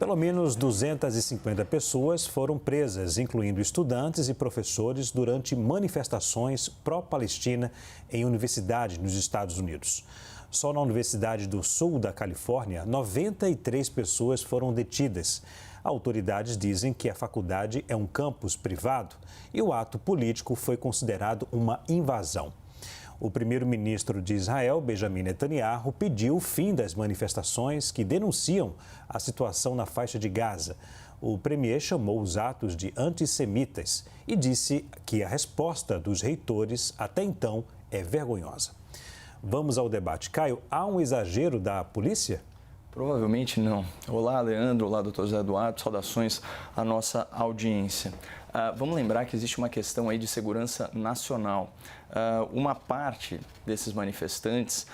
Pelo menos 250 pessoas foram presas, incluindo estudantes e professores, durante manifestações pró-Palestina em universidades nos Estados Unidos. Só na Universidade do Sul da Califórnia, 93 pessoas foram detidas. Autoridades dizem que a faculdade é um campus privado e o ato político foi considerado uma invasão. O primeiro-ministro de Israel, Benjamin Netanyahu, pediu o fim das manifestações que denunciam a situação na faixa de Gaza. O premier chamou os atos de antissemitas e disse que a resposta dos reitores até então é vergonhosa. Vamos ao debate. Caio, há um exagero da polícia? Provavelmente não. Olá, Leandro. Olá, doutor José Eduardo. Saudações à nossa audiência. Vamos lembrar que existe uma questão aí de segurança nacional. Uma parte desses manifestantes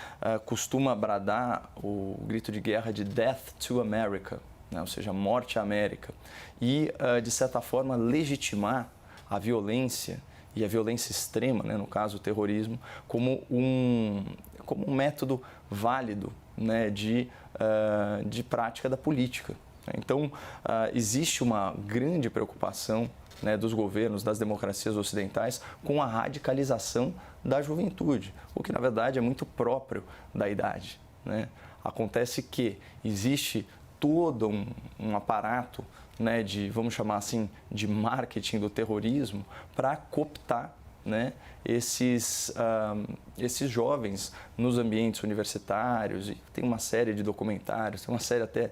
costuma bradar o grito de guerra de Death to America, né? Ou seja, morte à América. E, de certa forma, legitimar a violência e a violência extrema, né, no caso o terrorismo, como um método válido, né, de prática da política. Então, existe uma grande preocupação, né, dos governos, das democracias ocidentais, com a radicalização da juventude, o que, na verdade, é muito próprio da idade, né? Acontece que existe todo um aparato, né, de, vamos chamar assim, de marketing do terrorismo para cooptar, né, esses jovens nos ambientes universitários. E tem uma série de documentários, tem uma série até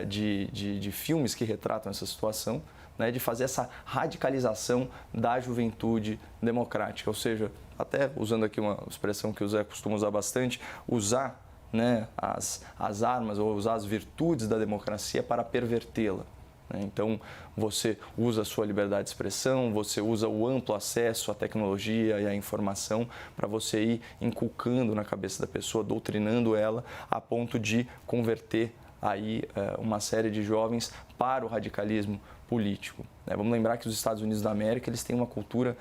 de filmes que retratam essa situação, né, de fazer essa radicalização da juventude democrática. Ou seja, até usando aqui uma expressão que o Zé costuma usar bastante, usar, né, as armas ou usar as virtudes da democracia para pervertê-la. Então, você usa a sua liberdade de expressão, você usa o amplo acesso à tecnologia e à informação para você ir inculcando na cabeça da pessoa, doutrinando ela a ponto de converter aí uma série de jovens para o radicalismo político. Vamos lembrar que os Estados Unidos da América eles têm uma cultura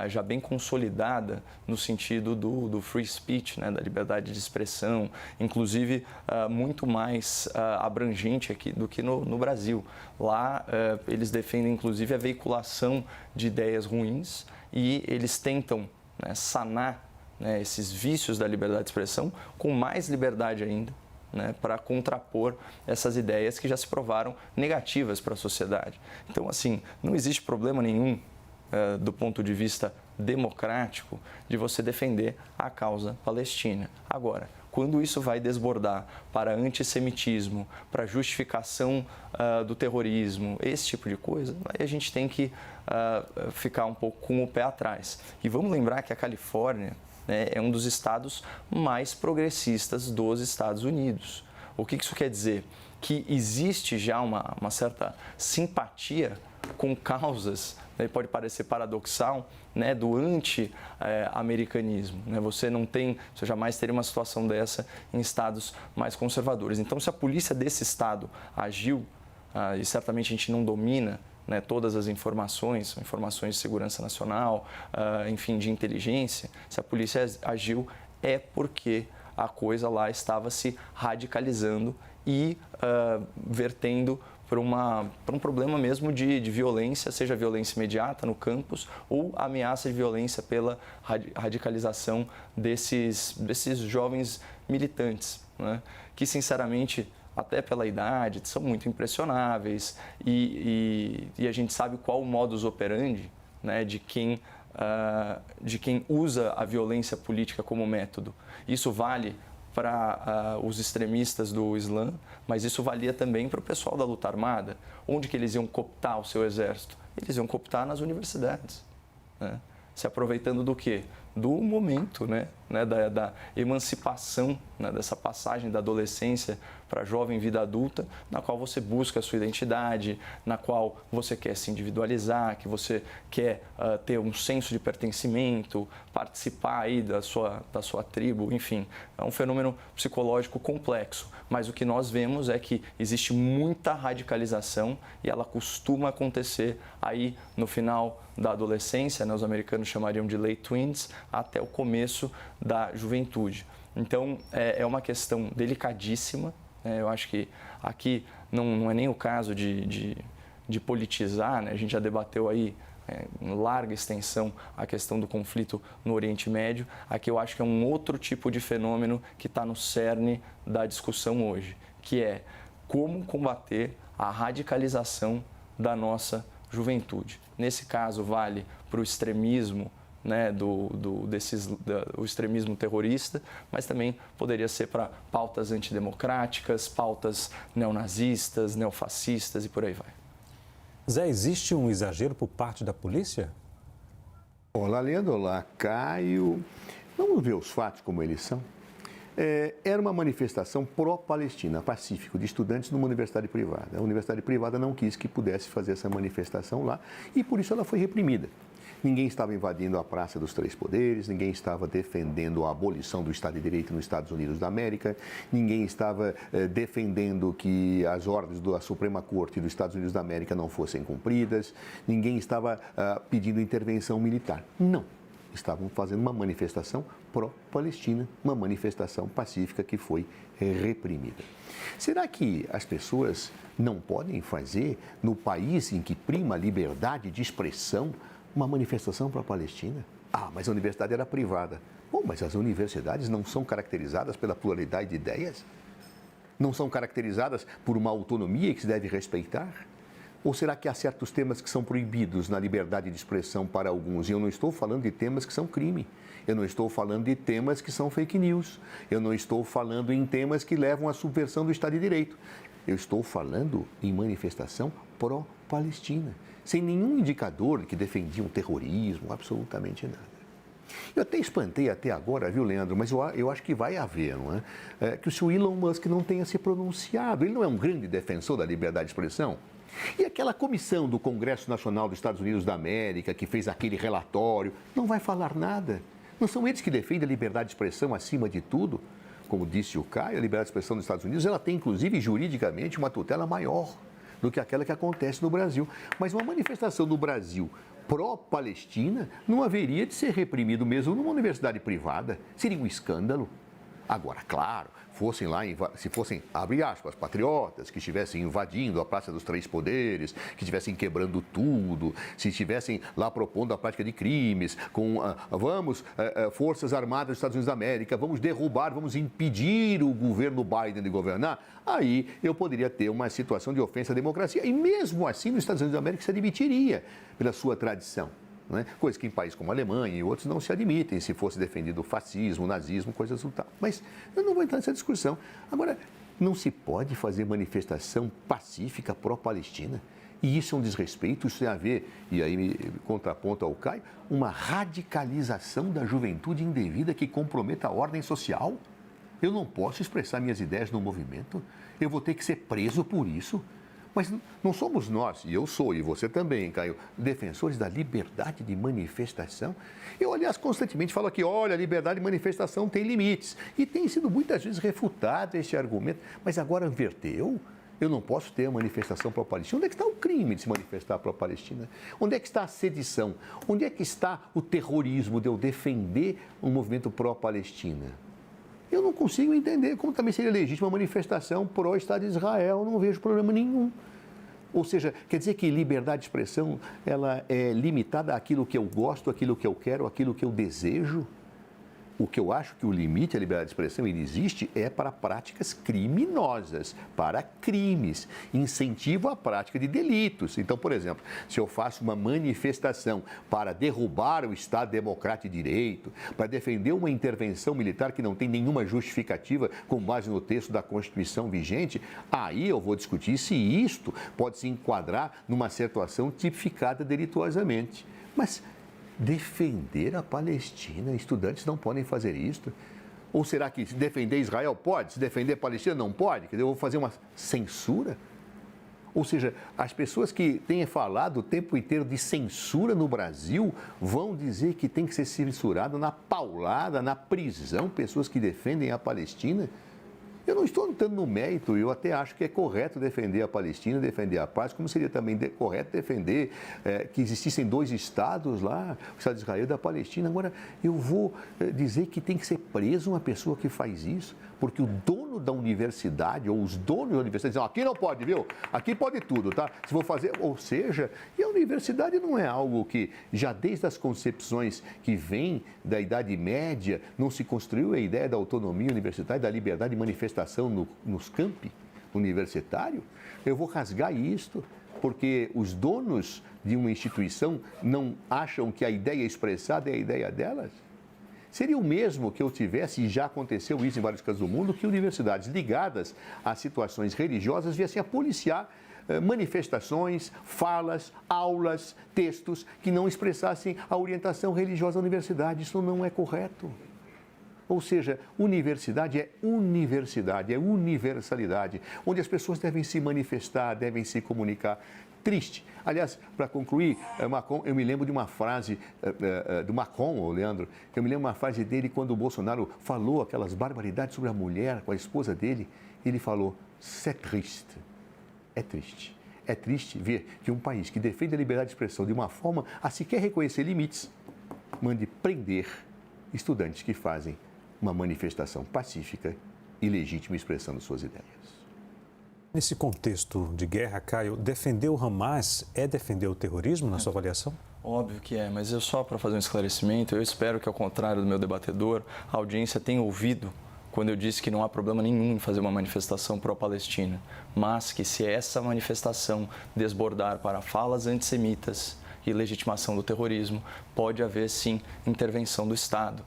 já bem consolidada no sentido do free speech, né, da liberdade de expressão, inclusive muito mais abrangente aqui do que no Brasil. Lá eles defendem inclusive a veiculação de ideias ruins e eles tentam, né, sanar, né, esses vícios da liberdade de expressão com mais liberdade ainda, né, para contrapor essas ideias que já se provaram negativas para a sociedade. Então, assim, não existe problema nenhum do ponto de vista democrático de você defender a causa palestina. Agora, quando isso vai desbordar para antissemitismo, para justificação do terrorismo, esse tipo de coisa, aí a gente tem que ficar um pouco com o pé atrás. E vamos lembrar que a Califórnia, né, é um dos estados mais progressistas dos Estados Unidos. O que isso quer dizer? Que existe já uma certa simpatia com causas, né, pode parecer paradoxal, né, do anti-americanismo. Né? Você jamais teria uma situação dessa em estados mais conservadores. Então, se a polícia desse estado agiu, e certamente a gente não domina, né, todas as informações de segurança nacional, enfim, de inteligência, se a polícia agiu, é porque a coisa lá estava se radicalizando e vertendo para um problema mesmo de violência, seja violência imediata no campus ou ameaça de violência pela radicalização desses jovens militantes, né, que, sinceramente, até pela idade, são muito impressionáveis e a gente sabe qual o modus operandi, né, de quem usa a violência política como método. Isso vale para os extremistas do Islã, mas isso valia também para o pessoal da luta armada. Onde que eles iam cooptar o seu exército? Eles iam cooptar nas universidades, né? Se aproveitando do quê? Do momento, né, da emancipação, né, dessa passagem da adolescência para a jovem vida adulta, na qual você busca a sua identidade, na qual você quer se individualizar, que você quer ter um senso de pertencimento, participar aí da sua tribo, enfim. É um fenômeno psicológico complexo, mas o que nós vemos é que existe muita radicalização e ela costuma acontecer aí no final da adolescência, né, os americanos chamariam de late teens, até o começo da juventude. Então, é uma questão delicadíssima, né? Eu acho que aqui não é nem o caso de politizar, né? A gente já debateu aí em larga extensão a questão do conflito no Oriente Médio. Aqui eu acho que é um outro tipo de fenômeno que está no cerne da discussão hoje, que é como combater a radicalização da nossa juventude. Nesse caso, vale para o extremismo, né, o extremismo terrorista, mas também poderia ser para pautas antidemocráticas, pautas neonazistas, neofascistas e por aí vai. Zé, existe um exagero por parte da polícia? Olá, Leandro. Olá, Caio. Vamos ver os fatos como eles são. Era uma manifestação pró-Palestina, pacífico, de estudantes numa universidade privada. A universidade privada não quis que pudesse fazer essa manifestação lá e, por isso, ela foi reprimida. Ninguém estava invadindo a Praça dos Três Poderes, ninguém estava defendendo a abolição do Estado de Direito nos Estados Unidos da América, ninguém estava defendendo que as ordens da Suprema Corte dos Estados Unidos da América não fossem cumpridas, ninguém estava pedindo intervenção militar. Não. Estavam fazendo uma manifestação pró-Palestina, uma manifestação pacífica que foi reprimida. Será que as pessoas não podem fazer, no país em que prima a liberdade de expressão, uma manifestação pró-Palestina? Ah, mas a universidade era privada. Bom, mas as universidades não são caracterizadas pela pluralidade de ideias? Não são caracterizadas por uma autonomia que se deve respeitar? Ou será que há certos temas que são proibidos na liberdade de expressão para alguns? E eu não estou falando de temas que são crime. Eu não estou falando de temas que são fake news. Eu não estou falando em temas que levam à subversão do Estado de Direito. Eu estou falando em manifestação pró-Palestina, sem nenhum indicador de que defendiam terrorismo, absolutamente nada. Eu até espantei até agora, viu, Leandro, mas eu acho que vai haver, não é? Que o senhor Elon Musk não tenha se pronunciado. Ele não é um grande defensor da liberdade de expressão? E aquela comissão do Congresso Nacional dos Estados Unidos da América, que fez aquele relatório, não vai falar nada. Não são eles que defendem a liberdade de expressão acima de tudo? Como disse o Caio, a liberdade de expressão dos Estados Unidos, ela tem, inclusive, juridicamente, uma tutela maior do que aquela que acontece no Brasil. Mas uma manifestação no Brasil pró-Palestina não haveria de ser reprimido mesmo numa universidade privada. Seria um escândalo. Agora, claro, se fossem, abre aspas, patriotas, que estivessem invadindo a Praça dos Três Poderes, que estivessem quebrando tudo, se estivessem lá propondo a prática de crimes, Forças Armadas dos Estados Unidos da América, vamos derrubar, vamos impedir o governo Biden de governar, aí eu poderia ter uma situação de ofensa à democracia. E mesmo assim, nos Estados Unidos da América se admitiria pela sua tradição. Não é? Coisa que em países como a Alemanha e outros não se admitem, se fosse defendido o fascismo, o nazismo, coisas do tal. Mas eu não vou entrar nessa discussão. Agora, não se pode fazer manifestação pacífica pró-Palestina. E isso é um desrespeito, isso tem a ver, e aí me contraponto ao Caio, uma radicalização da juventude indevida que comprometa a ordem social. Eu não posso expressar minhas ideias no movimento, eu vou ter que ser preso por isso. Mas não somos nós, e eu sou, e você também, Caio, defensores da liberdade de manifestação? Eu, aliás, constantemente falo aqui, olha, a liberdade de manifestação tem limites. E tem sido muitas vezes refutado este argumento. Mas agora inverteu? Eu não posso ter uma manifestação pró-Palestina? Onde é que está o crime de se manifestar pró-Palestina? Onde é que está a sedição? Onde é que está o terrorismo de eu defender um movimento pró-Palestina? Eu não consigo entender como também seria legítima uma manifestação pró-Estado de Israel, não vejo problema nenhum. Ou seja, quer dizer que liberdade de expressão ela é limitada àquilo que eu gosto, àquilo que eu quero, àquilo que eu desejo? O que eu acho que o limite à liberdade de expressão ele existe é para práticas criminosas, para crimes, incentivo à prática de delitos. Então, por exemplo, se eu faço uma manifestação para derrubar o Estado Democrático de Direito, para defender uma intervenção militar que não tem nenhuma justificativa com base no texto da Constituição vigente, aí eu vou discutir se isto pode se enquadrar numa situação tipificada delituosamente. Mas defender a Palestina, estudantes não podem fazer isso? Ou será que se defender Israel pode, se defender a Palestina não pode? Quer dizer, eu vou fazer uma censura? Ou seja, as pessoas que têm falado o tempo inteiro de censura no Brasil vão dizer que tem que ser censurado na paulada, na prisão, pessoas que defendem a Palestina? Eu não estou entrando no mérito, eu até acho que é correto defender a Palestina, defender a paz, como seria também correto defender que existissem 2 estados lá, o Estado de Israel e da Palestina. Agora, eu vou dizer que tem que ser preso uma pessoa que faz isso, porque o dono da universidade, ou os donos da universidade, dizem, aqui não pode, viu? Aqui pode tudo, tá? Se vou fazer, ou seja, e a universidade não é algo que, já desde as concepções que vêm da Idade Média, não se construiu a ideia da autonomia universitária, da liberdade de manifestação nos campi universitários. Eu vou rasgar isto, porque os donos de uma instituição não acham que a ideia expressada é a ideia delas? Seria o mesmo que eu tivesse, e já aconteceu isso em vários casos do mundo, que universidades ligadas a situações religiosas viessem a policiar manifestações, falas, aulas, textos que não expressassem a orientação religiosa da universidade. Isso não é correto. Ou seja, universidade é universalidade, onde as pessoas devem se manifestar, devem se comunicar. Triste. Aliás, para concluir, eu me lembro de uma frase do Macron, Leandro, eu me lembro de uma frase dele quando o Bolsonaro falou aquelas barbaridades sobre a mulher com a esposa dele. Ele falou, c'est triste. É triste. É triste ver que um país que defende a liberdade de expressão de uma forma a sequer reconhecer limites, mande prender estudantes que fazem uma manifestação pacífica e legítima expressando suas ideias. Nesse contexto de guerra, Caio, defender o Hamas é defender o terrorismo, na sua avaliação? Óbvio que é, mas só para fazer um esclarecimento, eu espero que, ao contrário do meu debatedor, a audiência tenha ouvido quando eu disse que não há problema nenhum em fazer uma manifestação pró-Palestina, mas que se essa manifestação desbordar para falas antissemitas e legitimação do terrorismo, pode haver, sim, intervenção do Estado.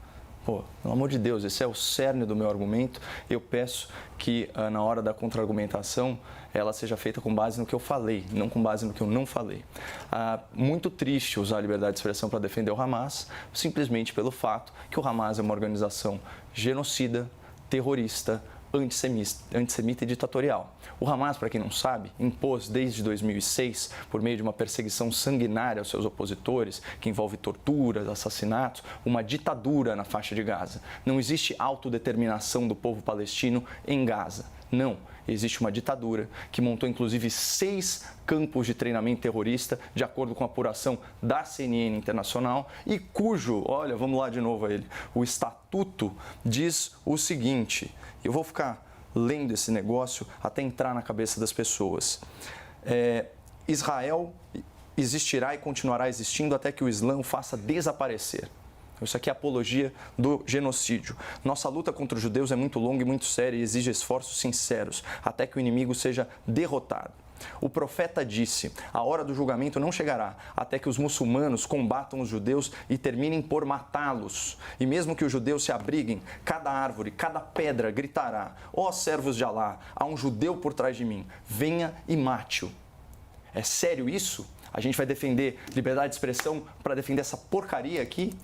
Pô, pelo amor de Deus, esse é o cerne do meu argumento. Eu peço que, na hora da contra-argumentação, ela seja feita com base no que eu falei, não com base no que eu não falei. Muito triste usar a liberdade de expressão para defender o Hamas, simplesmente pelo fato que o Hamas é uma organização genocida, terrorista, antissemita e ditatorial. O Hamas, para quem não sabe, impôs desde 2006, por meio de uma perseguição sanguinária aos seus opositores, que envolve torturas, assassinatos, uma ditadura na faixa de Gaza. Não existe autodeterminação do povo palestino em Gaza. Não. Existe uma ditadura que montou, inclusive, 6 campos de treinamento terrorista, de acordo com a apuração da CNN Internacional, e cujo, olha, vamos lá de novo a ele, o estatuto diz o seguinte, eu vou ficar lendo esse negócio até entrar na cabeça das pessoas. Israel existirá e continuará existindo até que o Islã o faça desaparecer. Isso aqui é apologia do genocídio. Nossa luta contra os judeus é muito longa e muito séria e exige esforços sinceros, até que o inimigo seja derrotado. O profeta disse, a hora do julgamento não chegará, até que os muçulmanos combatam os judeus e terminem por matá-los. E mesmo que os judeus se abriguem, cada árvore, cada pedra gritará, ó servos de Alá, há um judeu por trás de mim, venha e mate-o. É sério isso? A gente vai defender liberdade de expressão para defender essa porcaria aqui?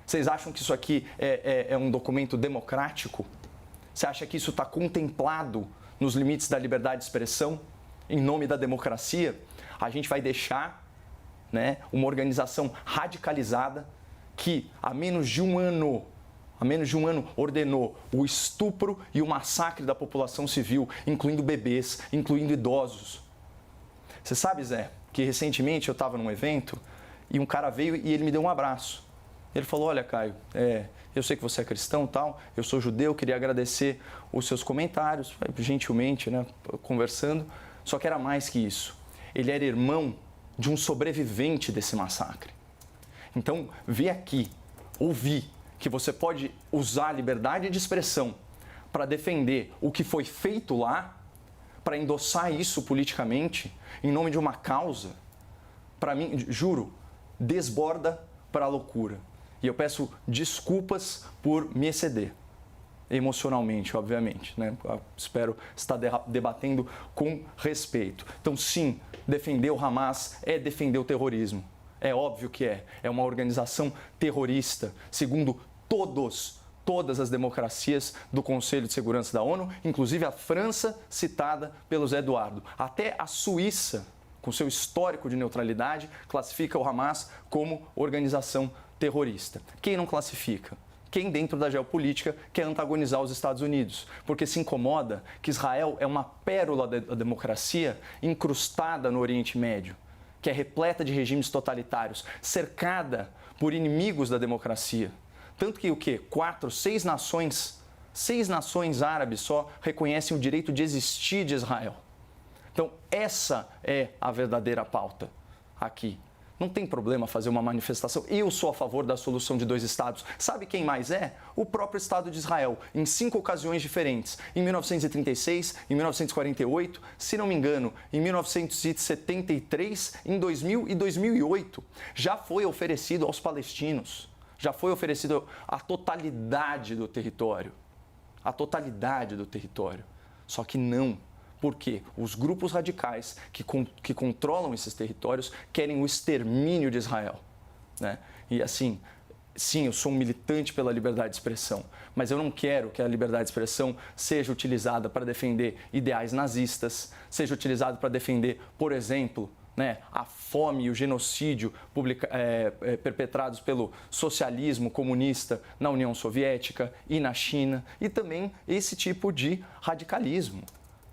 Vocês acham que isso aqui é um documento democrático? Você acha que isso está contemplado nos limites da liberdade de expressão, em nome da democracia? A gente vai deixar, né, uma organização radicalizada que, há menos de um ano, ordenou o estupro e o massacre da população civil, incluindo bebês, incluindo idosos. Você sabe, Zé, que recentemente eu estava num evento e um cara veio e ele me deu um abraço. Ele falou, olha, Caio, eu sei que você é cristão e tal, eu sou judeu, queria agradecer os seus comentários, gentilmente, né, conversando, só que era mais que isso. Ele era irmão de um sobrevivente desse massacre. Então, vir aqui, ouvir que você pode usar a liberdade de expressão para defender o que foi feito lá, para endossar isso politicamente, em nome de uma causa, para mim, juro, desborda para a loucura. E eu peço desculpas por me exceder, emocionalmente, obviamente, né? Eu espero estar debatendo com respeito. Então, sim, defender o Hamas é defender o terrorismo. É óbvio que é. É uma organização terrorista, segundo todas as democracias do Conselho de Segurança da ONU, inclusive a França, citada pelo Zé Eduardo. Até a Suíça, com seu histórico de neutralidade, classifica o Hamas como organização terrorista. Quem não classifica? quem dentro da geopolítica quer antagonizar os Estados Unidos, porque se incomoda que Israel é uma pérola da democracia incrustada no Oriente Médio, que é repleta de regimes totalitários, cercada por inimigos da democracia. Tanto que o quê? 6 nações árabes só reconhecem o direito de existir de Israel. Então, essa é a verdadeira pauta aqui. Não tem problema fazer uma manifestação. Eu sou a favor da solução de 2 estados. Sabe quem mais é? O próprio Estado de Israel, em 5 ocasiões diferentes. Em 1936, em 1948, se não me engano, em 1973, em 2000 e 2008. Já foi oferecido aos palestinos. Já foi oferecido a totalidade do território. A totalidade do território. Só que não. Porque os grupos radicais que controlam esses territórios querem o extermínio de Israel, né? E assim, sim, eu sou um militante pela liberdade de expressão, mas eu não quero que a liberdade de expressão seja utilizada para defender ideais nazistas, seja utilizada para defender, por exemplo, né, a fome e o genocídio perpetrados pelo socialismo comunista na União Soviética e na China, e também esse tipo de radicalismo.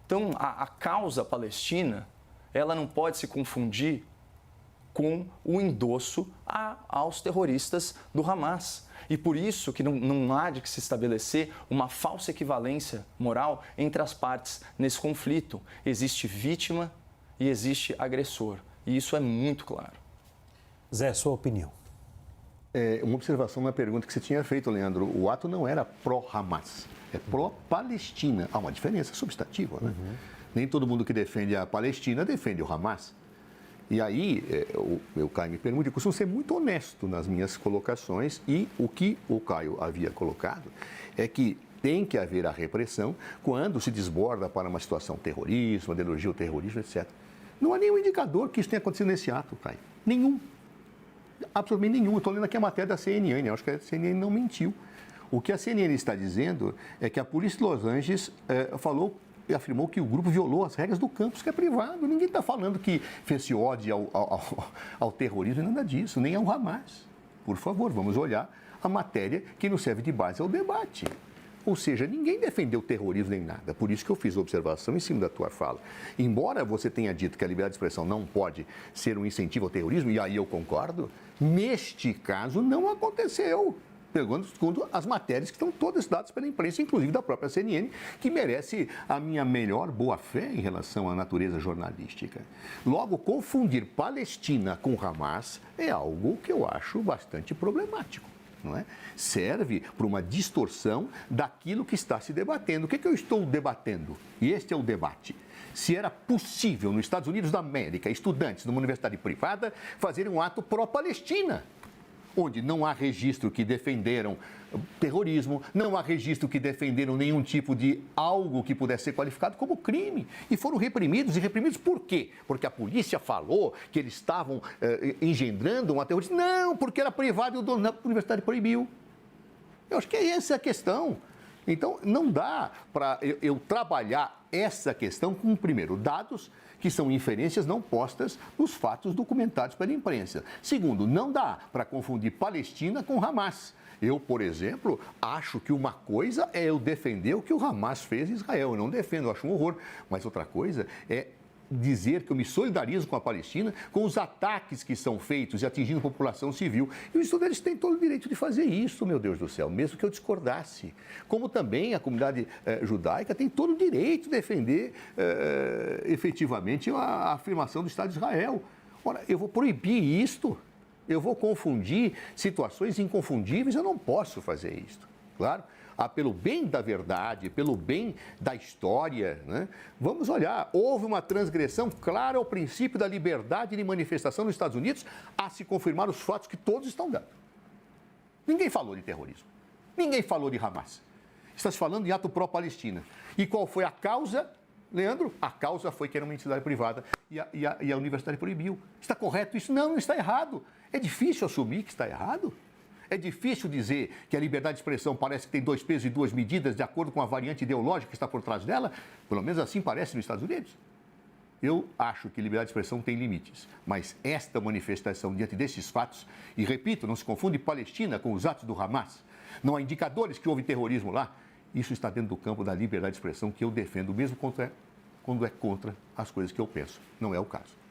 Então, a causa palestina, ela não pode se confundir com o endosso aos terroristas do Hamas. E por isso que não há de que se estabelecer uma falsa equivalência moral entre as partes nesse conflito. Existe vítima e existe agressor. E isso é muito claro. Zé, sua opinião? Uma observação na pergunta que você tinha feito, Leandro. O ato não era pró-Hamas. É pró-Palestina. Há uma diferença substantiva, né? Uhum. Nem todo mundo que defende a Palestina defende o Hamas. E aí, o Caio me pergunta, eu costumo ser muito honesto nas minhas colocações, e o que o Caio havia colocado é que tem que haver a repressão quando se desborda para uma situação terrorismo, ideologia ao terrorismo, etc. Não há nenhum indicador que isso tenha acontecido nesse ato, Caio. Nenhum. Absolutamente nenhum. Eu estou lendo aqui a matéria da CNN, eu acho que a CNN não mentiu. O que a CNN está dizendo é que a polícia de Los Angeles afirmou que o grupo violou as regras do campus, que é privado. Ninguém está falando que fez ódio ao terrorismo, nada disso, nem ao Hamas. Por favor, vamos olhar a matéria que nos serve de base ao debate. Ou seja, ninguém defendeu o terrorismo nem nada. Por isso que eu fiz a observação em cima da tua fala. Embora você tenha dito que a liberdade de expressão não pode ser um incentivo ao terrorismo, e aí eu concordo, neste caso não aconteceu. Segundo as matérias que estão todas dadas pela imprensa, inclusive da própria CNN, que merece a minha melhor boa-fé em relação à natureza jornalística. Logo, confundir Palestina com Hamas é algo que eu acho bastante problemático. Não é? Serve para uma distorção daquilo que está se debatendo. O que eu estou debatendo? E este é o debate. Se era possível, nos Estados Unidos da América, estudantes numa universidade privada fazerem um ato pró-Palestina, onde não há registro que defenderam terrorismo, não há registro que defenderam nenhum tipo de algo que pudesse ser qualificado como crime. E foram reprimidos. E reprimidos por quê? Porque a polícia falou que eles estavam engendrando uma terrorista? Não, porque era privado e o dono da universidade proibiu. Eu acho que essa é a questão. Então, não dá para eu trabalhar essa questão com, primeiro, dados que são inferências não postas nos fatos documentados pela imprensa. Segundo, não dá para confundir Palestina com Hamas. Eu, por exemplo, acho que uma coisa é eu defender o que o Hamas fez em Israel. Eu não defendo, eu acho um horror. Mas outra coisa é dizer que eu me solidarizo com a Palestina, com os ataques que são feitos e atingindo a população civil. E os estudantes têm todo o direito de fazer isso, meu Deus do céu, mesmo que eu discordasse. Como também a comunidade judaica tem todo o direito de defender efetivamente a afirmação do Estado de Israel. Ora, eu vou proibir isto? Eu vou confundir situações inconfundíveis? Eu não posso fazer isto, claro. Pelo bem da verdade, pelo bem da história, né? Vamos olhar, houve uma transgressão clara ao princípio da liberdade de manifestação nos Estados Unidos a se confirmar os fatos que todos estão dando. Ninguém falou de terrorismo, ninguém falou de Hamas. Está se falando de ato pró-Palestina. E qual foi a causa, Leandro? A causa foi que era uma entidade privada e a universidade proibiu. Está correto isso? Não, não está errado. É difícil assumir que está errado. É difícil dizer que a liberdade de expressão parece que tem 2 pesos e 2 medidas de acordo com a variante ideológica que está por trás dela. Pelo menos assim parece nos Estados Unidos. Eu acho que liberdade de expressão tem limites, mas esta manifestação diante desses fatos, e repito, não se confunde Palestina com os atos do Hamas, não há indicadores que houve terrorismo lá, isso está dentro do campo da liberdade de expressão que eu defendo, mesmo quando é contra as coisas que eu penso. Não é o caso.